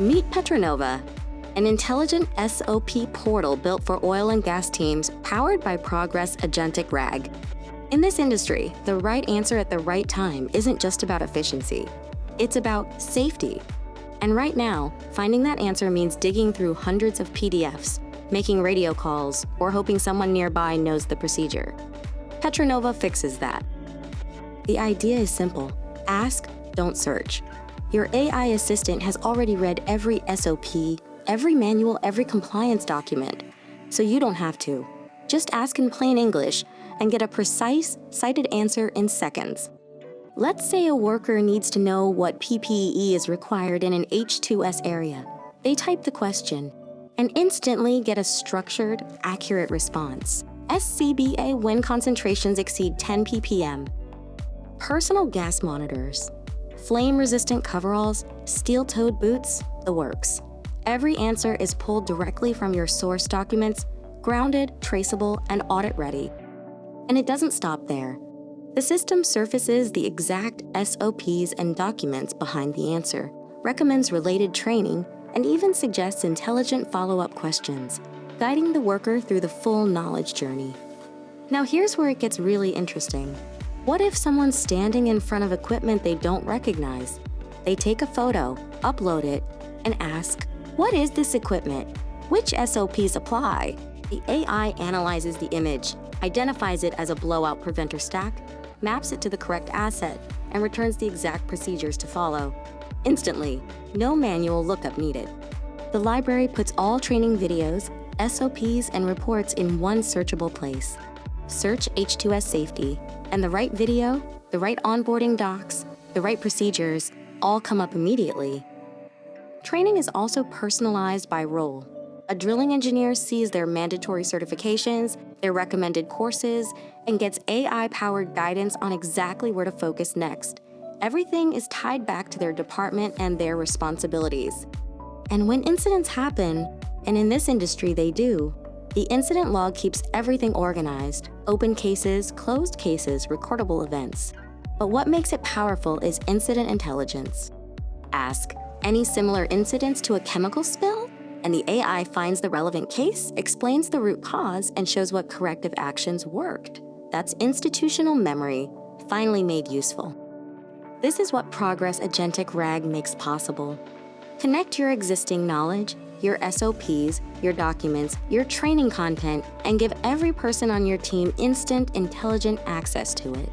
Meet Petronova, an intelligent SOP portal built for oil and gas teams powered by Progress Agentic RAG. In this industry, the right answer at the right time isn't just about efficiency. It's about safety. And right now, finding that answer means digging through hundreds of PDFs, making radio calls, or hoping someone nearby knows the procedure. Petronova fixes that. The idea is simple. Ask, don't search. Your AI assistant has already read every SOP, every manual, every compliance document, so you don't have to. Just ask in plain English and get a precise, cited answer in seconds. Let's say a worker needs to know what PPE is required in an H2S area. They type the question and instantly get a structured, accurate response. SCBA when concentrations exceed 10 ppm. Personal gas monitors, flame-resistant coveralls, steel-toed boots, the works. Every answer is pulled directly from your source documents, grounded, traceable, and audit-ready. And it doesn't stop there. The system surfaces the exact SOPs and documents behind the answer, recommends related training, and even suggests intelligent follow-up questions, guiding the worker through the full knowledge journey. Now here's where it gets really interesting. What if someone's standing in front of equipment they don't recognize? They take a photo, upload it, and ask, "What is this equipment? Which SOPs apply?" The AI analyzes the image, identifies it as a blowout preventer stack, maps it to the correct asset, and returns the exact procedures to follow. Instantly, no manual lookup needed. The library puts all training videos, SOPs, and reports in one searchable place. Search H2S safety, and the right video, the right onboarding docs, the right procedures all come up immediately. Training is also personalized by role. A drilling engineer sees their mandatory certifications, their recommended courses, and gets AI-powered guidance on exactly where to focus next. Everything is tied back to their department and their responsibilities. And when incidents happen, and in this industry they do, the incident log keeps everything organized: open cases, closed cases, recordable events. But what makes it powerful is incident intelligence. Ask, "Any similar incidents to a chemical spill?" And the AI finds the relevant case, explains the root cause, and shows what corrective actions worked. That's institutional memory, finally made useful. This is what Progress Agentic RAG makes possible. Connect your existing knowledge, your SOPs, your documents, your training content, and give every person on your team instant, intelligent access to it.